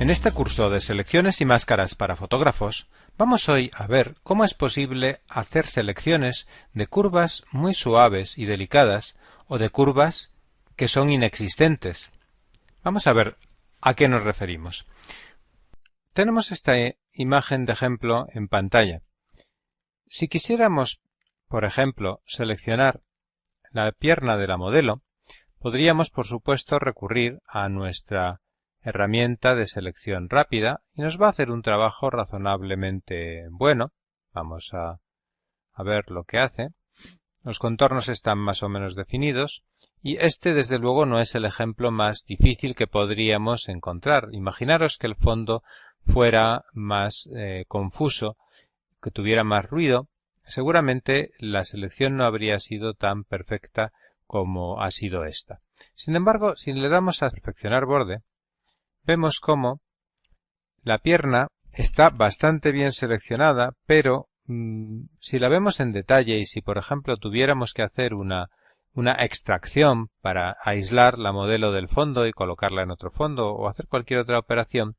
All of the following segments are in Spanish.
En este curso de selecciones y máscaras para fotógrafos, vamos hoy a ver cómo es posible hacer selecciones de curvas muy suaves y delicadas o de curvas que son inexistentes. Vamos a ver a qué nos referimos. Tenemos esta imagen de ejemplo en pantalla. Si quisiéramos, por ejemplo, seleccionar la pierna de la modelo, podríamos, por supuesto, recurrir a nuestra herramienta de selección rápida y nos va a hacer un trabajo razonablemente bueno. Vamos a ver lo que hace. Los contornos están más o menos definidos y este, desde luego, no es el ejemplo más difícil que podríamos encontrar. Imaginaros que el fondo fuera más confuso, que tuviera más ruido. Seguramente la selección no habría sido tan perfecta como ha sido esta. Sin embargo, si le damos a perfeccionar borde, vemos cómo la pierna está bastante bien seleccionada, pero si la vemos en detalle y si, por ejemplo, tuviéramos que hacer una extracción para aislar la modelo del fondo y colocarla en otro fondo o hacer cualquier otra operación,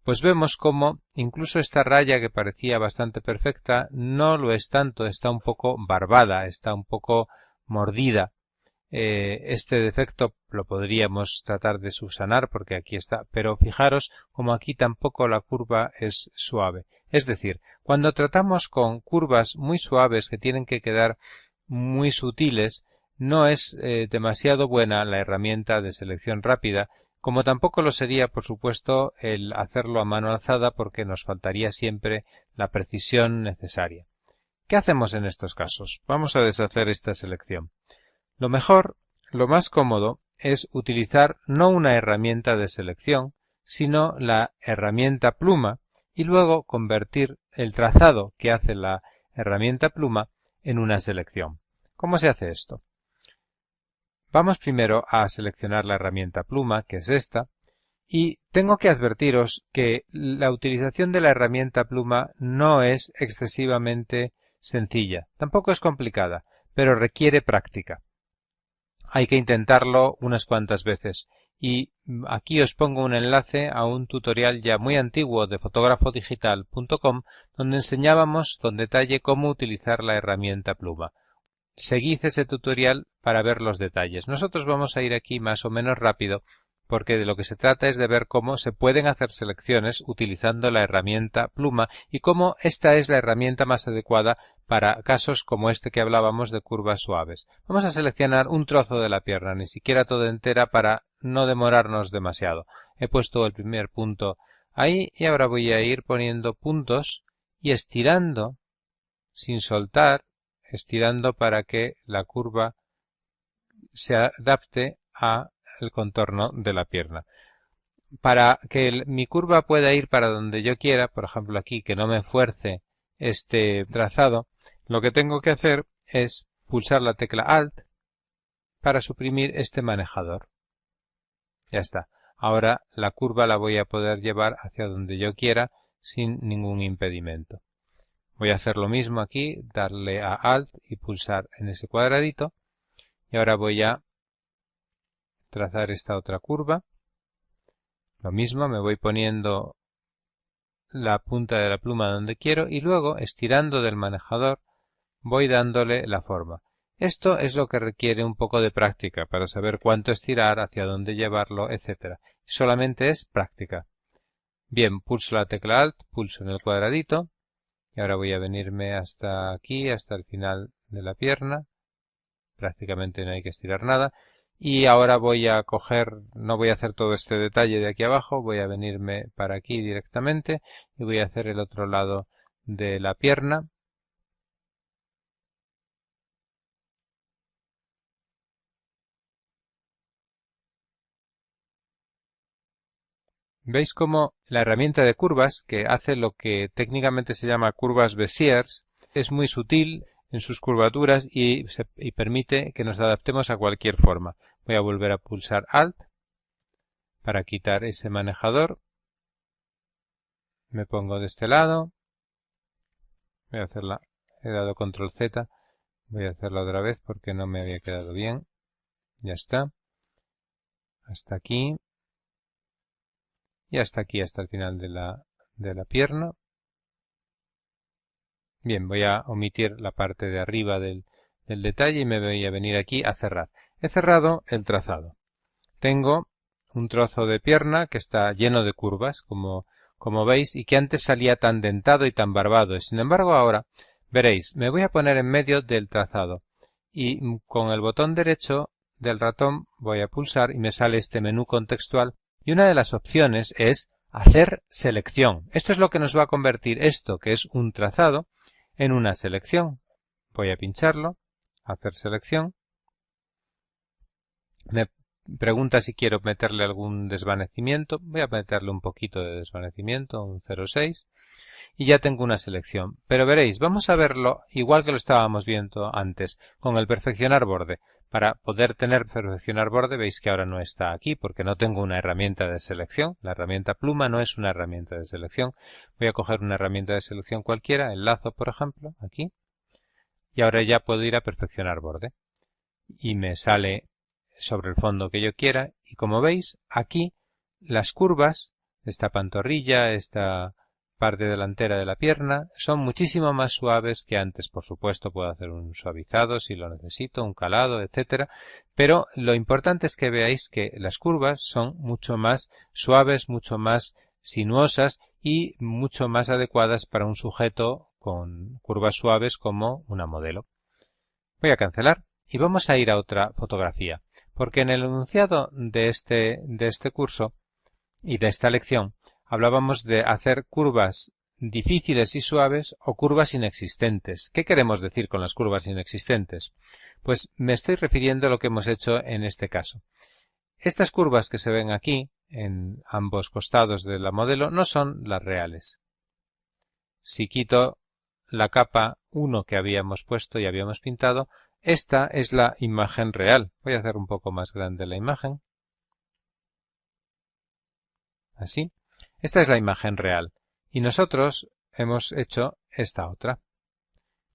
pues vemos cómo incluso esta raya que parecía bastante perfecta no lo es tanto, está un poco barbada, está un poco mordida. Este defecto lo podríamos tratar de subsanar porque aquí está, pero fijaros como aquí tampoco la curva es suave. Es decir, cuando tratamos con curvas muy suaves que tienen que quedar muy sutiles, no es demasiado buena la herramienta de selección rápida, como tampoco lo sería, por supuesto, el hacerlo a mano alzada porque nos faltaría siempre la precisión necesaria. ¿Qué hacemos en estos casos? Vamos a deshacer esta selección. Lo mejor, lo más cómodo, es utilizar no una herramienta de selección, sino la herramienta pluma y luego convertir el trazado que hace la herramienta pluma en una selección. ¿Cómo se hace esto? Vamos primero a seleccionar la herramienta pluma, que es esta, y tengo que advertiros que la utilización de la herramienta pluma no es excesivamente sencilla, tampoco es complicada, pero requiere práctica. Hay que intentarlo unas cuantas veces y aquí os pongo un enlace a un tutorial ya muy antiguo de fotografodigital.com donde enseñábamos con detalle cómo utilizar la herramienta pluma. Seguid ese tutorial para ver los detalles. Nosotros vamos a ir aquí más o menos rápido porque de lo que se trata es de ver cómo se pueden hacer selecciones utilizando la herramienta pluma y cómo esta es la herramienta más adecuada para casos como este que hablábamos de curvas suaves. Vamos a seleccionar un trozo de la pierna, ni siquiera toda entera para no demorarnos demasiado. He puesto el primer punto ahí y ahora voy a ir poniendo puntos y estirando sin soltar, estirando para que la curva se adapte a el contorno de la pierna. Para que mi curva pueda ir para donde yo quiera, por ejemplo aquí, que no me fuerce este trazado, lo que tengo que hacer es pulsar la tecla Alt para suprimir este manejador. Ya está. Ahora la curva la voy a poder llevar hacia donde yo quiera sin ningún impedimento. Voy a hacer lo mismo aquí, darle a Alt y pulsar en ese cuadradito. Y ahora voy a trazar esta otra curva. Lo mismo, me voy poniendo la punta de la pluma donde quiero y luego, estirando del manejador, voy dándole la forma. Esto es lo que requiere un poco de práctica para saber cuánto estirar, hacia dónde llevarlo, etc. Solamente es práctica. Bien, pulso la tecla Alt, pulso en el cuadradito y ahora voy a venirme hasta aquí, hasta el final de la pierna. Prácticamente no hay que estirar nada. Y ahora voy a coger, no voy a hacer todo este detalle de aquí abajo, voy a venirme para aquí directamente y voy a hacer el otro lado de la pierna. ¿Veis cómo la herramienta de curvas, que hace lo que técnicamente se llama curvas Béziers, es muy sutil en sus curvaturas y permite que nos adaptemos a cualquier forma? Voy a volver a pulsar Alt para quitar ese manejador. Me pongo de este lado. Voy a hacerla. He dado control Z. Voy a hacerla otra vez porque no me había quedado bien. Ya está. Hasta aquí. y hasta aquí, hasta el final de la pierna. Bien, voy a omitir la parte de arriba del detalle y me voy a venir aquí a cerrar. He cerrado el trazado. Tengo un trozo de pierna que está lleno de curvas, como veis, y que antes salía tan dentado y tan barbado. Sin embargo, ahora, veréis, me voy a poner en medio del trazado y con el botón derecho del ratón voy a pulsar y me sale este menú contextual y una de las opciones es hacer selección. Esto es lo que nos va a convertir esto, que es un trazado, en una selección. Voy a pincharlo, hacer selección. Me pregunta si quiero meterle algún desvanecimiento. Voy a meterle un poquito de desvanecimiento, un 0,6. Y ya tengo una selección. Pero veréis, vamos a verlo igual que lo estábamos viendo antes, con el perfeccionar borde. Para poder tener perfeccionar borde, veis que ahora no está aquí porque no tengo una herramienta de selección. La herramienta pluma no es una herramienta de selección. Voy a coger una herramienta de selección cualquiera, el lazo por ejemplo, aquí. Y ahora ya puedo ir a perfeccionar borde. Y me sale sobre el fondo que yo quiera. Y como veis, aquí las curvas, esta pantorrilla, esta parte delantera de la pierna, son muchísimo más suaves que antes. Por supuesto, puedo hacer un suavizado si lo necesito, un calado, etcétera. Pero lo importante es que veáis que las curvas son mucho más suaves, mucho más sinuosas y mucho más adecuadas para un sujeto con curvas suaves como una modelo. Voy a cancelar y vamos a ir a otra fotografía, porque en el enunciado de este curso y de esta lección hablábamos de hacer curvas difíciles y suaves o curvas inexistentes. ¿Qué queremos decir con las curvas inexistentes? Pues me estoy refiriendo a lo que hemos hecho en este caso. Estas curvas que se ven aquí, en ambos costados de la modelo, no son las reales. Si quito la capa 1 que habíamos puesto y habíamos pintado, esta es la imagen real. Voy a hacer un poco más grande la imagen. Así. Esta es la imagen real. Y nosotros hemos hecho esta otra.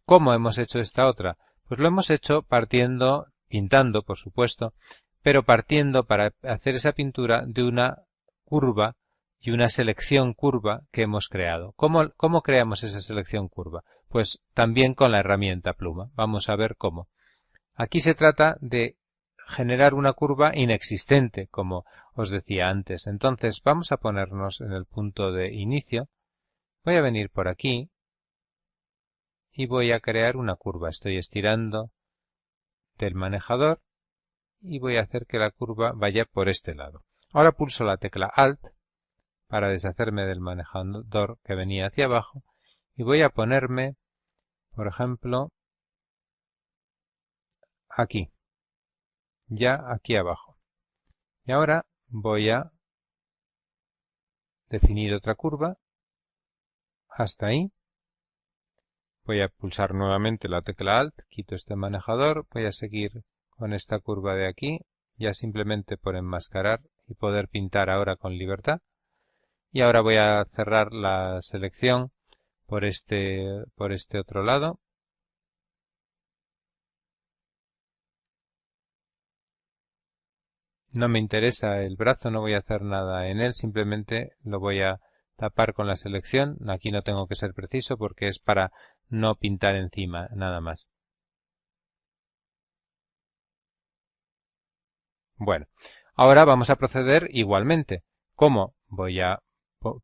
¿Cómo hemos hecho esta otra? Pues lo hemos hecho pintando, por supuesto, pero partiendo para hacer esa pintura de una curva y una selección curva que hemos creado. ¿Cómo creamos esa selección curva? Pues también con la herramienta pluma. Vamos a ver cómo. Aquí se trata de generar una curva inexistente, como os decía antes. Entonces vamos a ponernos en el punto de inicio. Voy a venir por aquí y voy a crear una curva. Estoy estirando del manejador y voy a hacer que la curva vaya por este lado. Ahora pulso la tecla Alt para deshacerme del manejador que venía hacia abajo y voy a ponerme, por ejemplo, aquí. Ya aquí abajo. Y ahora voy a definir otra curva hasta ahí. Voy a pulsar nuevamente la tecla Alt, quito este manejador, voy a seguir con esta curva de aquí, ya simplemente por enmascarar y poder pintar ahora con libertad. Y ahora voy a cerrar la selección por este otro lado. No me interesa el brazo, no voy a hacer nada en él, simplemente lo voy a tapar con la selección. Aquí no tengo que ser preciso porque es para no pintar encima, nada más. Bueno, ahora vamos a proceder igualmente. ¿Cómo? Voy a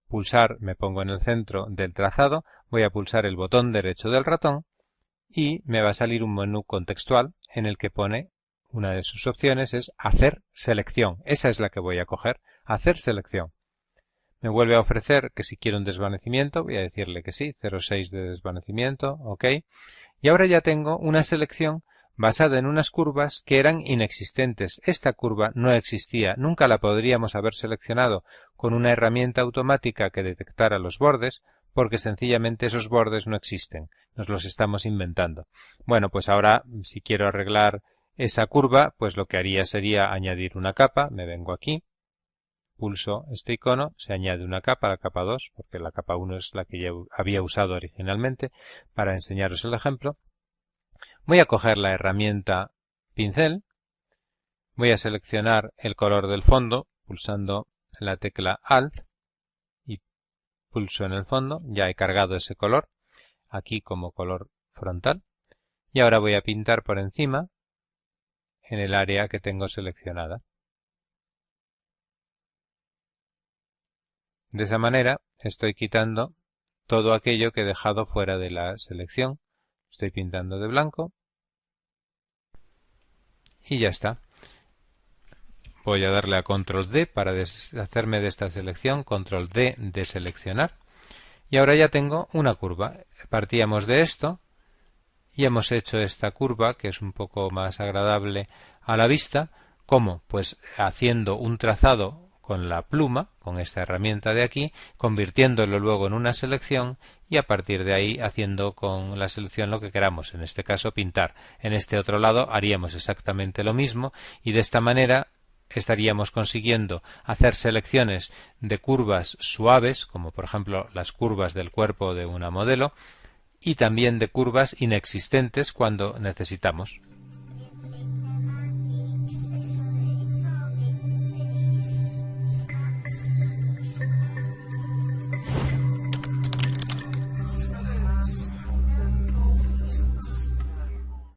pulsar, me pongo en el centro del trazado, voy a pulsar el botón derecho del ratón y me va a salir un menú contextual en el que pone una de sus opciones es hacer selección. Esa es la que voy a coger, hacer selección. Me vuelve a ofrecer que si quiero un desvanecimiento, voy a decirle que sí, 0,6 de desvanecimiento, ok. Y ahora ya tengo una selección basada en unas curvas que eran inexistentes. Esta curva no existía, nunca la podríamos haber seleccionado con una herramienta automática que detectara los bordes, porque sencillamente esos bordes no existen, nos los estamos inventando. Bueno, pues ahora si quiero arreglar esa curva, pues lo que haría sería añadir una capa, me vengo aquí, pulso este icono, se añade una capa, la capa 2, porque la capa 1 es la que ya había usado originalmente para enseñaros el ejemplo. Voy a coger la herramienta pincel, voy a seleccionar el color del fondo pulsando la tecla Alt pulso en el fondo, ya he cargado ese color, aquí como color frontal, y ahora voy a pintar por encima en el área que tengo seleccionada. De esa manera estoy quitando todo aquello que he dejado fuera de la selección. Estoy pintando de blanco y ya está. Voy a darle a Control D para deshacerme de esta selección, Control D de seleccionar. Y ahora ya tengo una curva. Partíamos de esto y hemos hecho esta curva que es un poco más agradable a la vista. ¿Cómo? Pues haciendo un trazado con la pluma, con esta herramienta de aquí, convirtiéndolo luego en una selección y a partir de ahí haciendo con la selección lo que queramos, en este caso pintar. En este otro lado haríamos exactamente lo mismo y de esta manera estaríamos consiguiendo hacer selecciones de curvas suaves, como por ejemplo las curvas del cuerpo de una modelo, y también de curvas inexistentes cuando necesitamos.